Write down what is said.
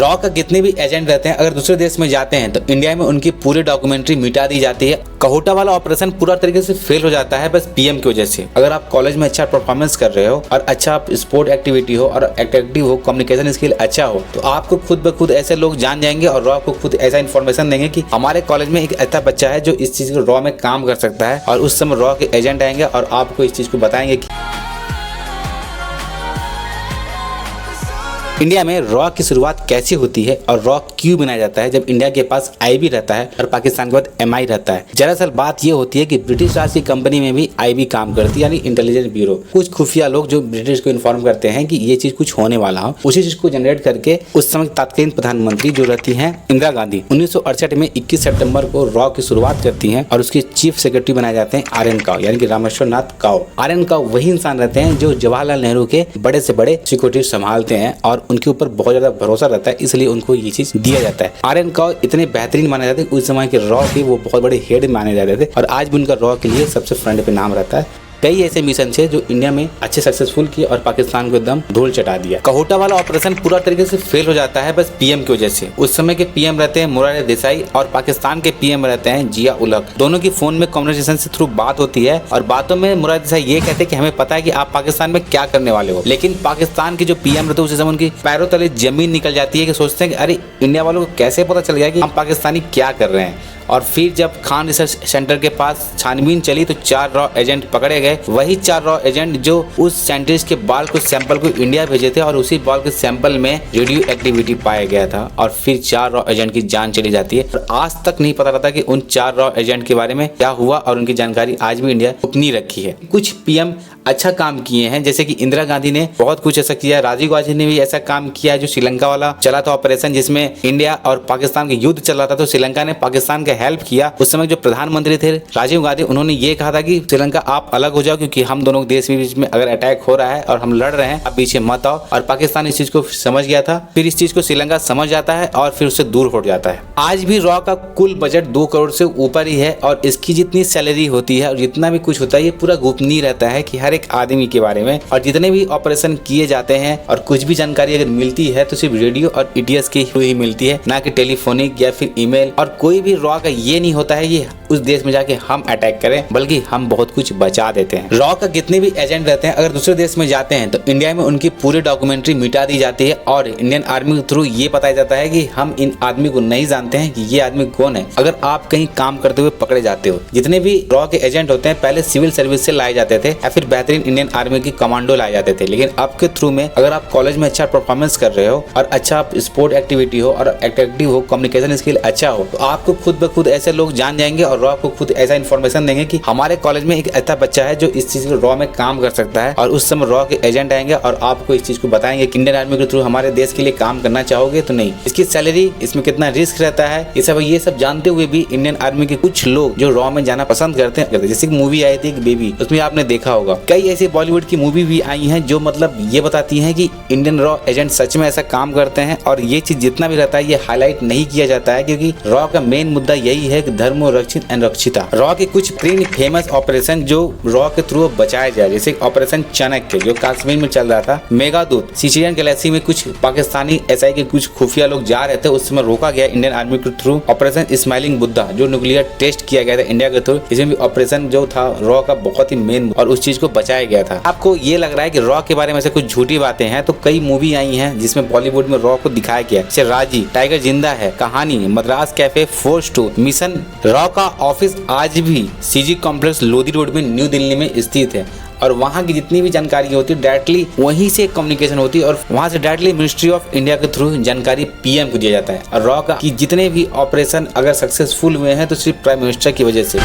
Raw का जितने भी एजेंट रहते हैं अगर दूसरे देश में जाते हैं तो इंडिया में उनकी पूरी डॉक्यूमेंट्री मिटा दी जाती है। कहोटा वाला ऑपरेशन पूरा तरीके से फेल हो जाता है बस पीएम की वजह से। अगर आप कॉलेज में अच्छा परफॉर्मेंस कर रहे हो और अच्छा आप स्पोर्ट एक्टिविटी हो और एक्टिव हो, कम्युनिकेशन स्किल अच्छा हो, तो आपको खुद ब खुद ऐसे लोग जान जाएंगे और रॉ को खुद ऐसा इन्फॉर्मेशन देंगे कि हमारे कॉलेज में एक ऐसा बच्चा है जो इस चीज को रॉ में काम कर सकता है, और उस समय रॉ के एजेंट आएंगे और आपको इस चीज को बताएंगे कि इंडिया में रॉ की शुरुआत कैसे होती है और रॉ क्यों बनाया जाता है जब इंडिया के पास आईबी रहता है और पाकिस्तान के बाद एमआई रहता है। दरअसल बात ये होती है कि ब्रिटिश राज की कंपनी में भी आईबी काम करती है, यानी इंटेलिजेंस ब्यूरो। कुछ खुफिया लोग जो ब्रिटिश को इन्फॉर्म करते हैं कि ये चीज कुछ होने वाला हो, उसी चीज को जनरेट करके उस समय तत्कालीन प्रधानमंत्री जो रहती है इंदिरा गांधी 1968 में 21 सितंबर को रॉ की शुरुआत करती है और उसके चीफ सेक्रेटरी बनाए जाते हैं आर एन काओ, यानी कि रामेश्वर नाथ काओ। आर एन काओ वही इंसान रहते हैं जो जवाहरलाल नेहरू के बड़े से बड़े सिक्योरिटी संभालते हैं और उनके ऊपर बहुत ज्यादा भरोसा रहता है, इसलिए उनको ये चीज दिया जाता है। आर एन काओ इतने बेहतरीन माने जाते हैं, उस समय के रॉ के वो बहुत बड़े हेड माने जाते थे और आज भी उनका रॉ के लिए सबसे फ्रंट पे नाम रहता है। कई ऐसे मिशन थे जो इंडिया में अच्छे सक्सेसफुल किए और पाकिस्तान को एकदम धूल चटा दिया। कहोटा वाला ऑपरेशन पूरा तरीके से फेल हो जाता है बस पीएम की वजह से। उस समय के पीएम रहते हैं मोरारजी देसाई और पाकिस्तान के पीएम रहते हैं जिया उल हक। दोनों की फोन में कम्युनिकेशन से थ्रू बात होती है और बातों में मोरारजी देसाई ये कहते हैं कि हमें पता है कि आप पाकिस्तान में क्या करने वाले हो, लेकिन पाकिस्तान के जो पीएम रहते हैं उस समय उनकी पैरों तले जमीन निकल जाती है कि सोचते हैं कि अरे इंडिया वालों को कैसे पता चल गया कि हम पाकिस्तानी क्या कर रहे हैं। और फिर जब खान रिसर्च सेंटर के पास छानबीन चली तो 4 रॉ एजेंट पकड़े गए। वही 4 रॉ एजेंट जो उस साइंटिस्ट के बाल को सैंपल को इंडिया भेजे थे और उसी बाल के सैंपल में रेडियो एक्टिविटी पाया गया था और फिर 4 रॉ एजेंट की जान चली जाती है। और आज तक नहीं पता रहता कि उन 4 रॉ एजेंट के बारे में क्या हुआ और उनकी जानकारी आज भी इंडिया उतनी रखी है। कुछ पीएम अच्छा काम किए हैं, जैसे कि इंदिरा गांधी ने बहुत कुछ ऐसा किया, राजीव गांधी ने भी ऐसा काम किया जो श्रीलंका वाला चला था ऑपरेशन, जिसमें इंडिया और पाकिस्तान के युद्ध चल रहा था तो श्रीलंका ने पाकिस्तान का हेल्प किया। उस समय जो प्रधानमंत्री थे राजीव गांधी, उन्होंने ये कहा था कि श्रीलंका आप अलग हो जाओ क्योंकि हम दोनों देश के बीच में अगर अटैक हो रहा है और हम लड़ रहे हैं, आप पीछे मत आओ। और पाकिस्तान इस चीज को समझ गया था, फिर इस चीज को श्रीलंका समझ जाता है और फिर उससे दूर हट जाता है। आज भी रॉ का कुल बजट 2 करोड़ से ऊपर ही है और इसकी जितनी सैलरी होती है और जितना भी कुछ होता है ये पूरा गोपनीय रहता है कि हर एक आदमी के बारे में, और जितने भी ऑपरेशन किए जाते हैं और कुछ भी जानकारी अगर मिलती है तो सिर्फ रेडियो और ईटीएस की ही मिलती है, ना कि टेलीफोनिक या फिर ईमेल। और कोई भी रॉ का ये नहीं होता है ये उस देश में जाके हम अटैक करें, बल्कि हम बहुत कुछ बचा देते हैं। रॉ का जितने भी एजेंट रहते हैं अगर दूसरे देश में जाते हैं तो इंडिया में उनकी पूरी डॉक्यूमेंट्री मिटा दी जाती है और इंडियन आर्मी के थ्रू ये बताया जाता है कि हम इन आदमी को नहीं जानते हैं कि ये आदमी कौन है। अगर आप कहीं काम करते हुए पकड़े जाते हो, जितने भी रॉ के एजेंट होते हैं पहले सिविल सर्विस से लाए जाते थे या फिर बेहतरीन इंडियन आर्मी की कमांडो लाए जाते थे, लेकिन अब के थ्रू में अगर आप कॉलेज में अच्छा परफॉर्मेंस कर रहे हो और अच्छा स्पोर्ट एक्टिविटी हो और एक्टिव हो, कम्युनिकेशन स्किल अच्छा हो, तो आपको खुद ब खुद ऐसे लोग जान जाएंगे और रॉ को खुद ऐसा इन्फॉर्मेशन देंगे कि हमारे कॉलेज में एक ऐसा बच्चा है जो इस चीज को रॉ में काम कर सकता है। और उस समय रॉ के एजेंट आएंगे और आपको इस चीज को बताएंगे कि इंडियन आर्मी के थ्रू हमारे देश के लिए काम करना चाहोगे तो नहीं, इसकी सैलरी, इसमें कितना रिस्क रहता है, ये सब जानते हुए भी इंडियन आर्मी के कुछ लोग जो रॉ में जाना पसंद करते हैं। जैसे कि मूवी आई थी बेबी, उसमें आपने देखा होगा। कई ऐसी बॉलीवुड की मूवी भी आई हैं जो मतलब ये बताती हैं कि इंडियन रॉ एजेंट सच में ऐसा काम करते हैं। और ये चीज जितना भी रहता है ये हाईलाइट नहीं किया जाता है क्योंकि रॉ का मेन मुद्दा यही है कि धर्म रक्षित एंड रक्षिता। रॉ के कुछ तीन फेमस ऑपरेशन जो रॉ के थ्रू बचाया जाए, जैसे ऑपरेशन चाणक्य जो कश्मीर में चल रहा था, मेघादूत सिचिलियन गैलेक्सी में कुछ पाकिस्तानी एसआई के कुछ खुफिया लोग जा रहे थे, उस समय रोका गया इंडियन आर्मी के थ्रू। ऑपरेशन स्माइलिंग बुद्धा जो न्यूक्लियर टेस्ट किया गया था इंडिया के थ्रू, इसमें भी ऑपरेशन जो था रॉ का बहुत ही मेन और उस चीज को बचाया गया था। आपको ये लग रहा है कि रॉ के बारे में से कुछ झूठी बातें हैं, तो कई मूवी आई हैं जिसमें बॉलीवुड में रॉ को दिखाया गया, जैसे राजी, टाइगर जिंदा है, कहानी, Madras cafe, force 2, mission. Raw का ऑफिस आज भी सीजी कॉम्प्लेक्स लोधी रोड में न्यू दिल्ली में स्थित है और वहाँ की जितनी भी जानकारी होती है डायरेक्टली वहीं से कम्युनिकेशन होती है और वहाँ से डायरेक्टली मिनिस्ट्री ऑफ इंडिया के थ्रू जानकारी पीएम को दिया जाता है। और रॉ का कि जितने भी ऑपरेशन अगर सक्सेसफुल हुए हैं तो सिर्फ प्राइम मिनिस्टर की वजह से।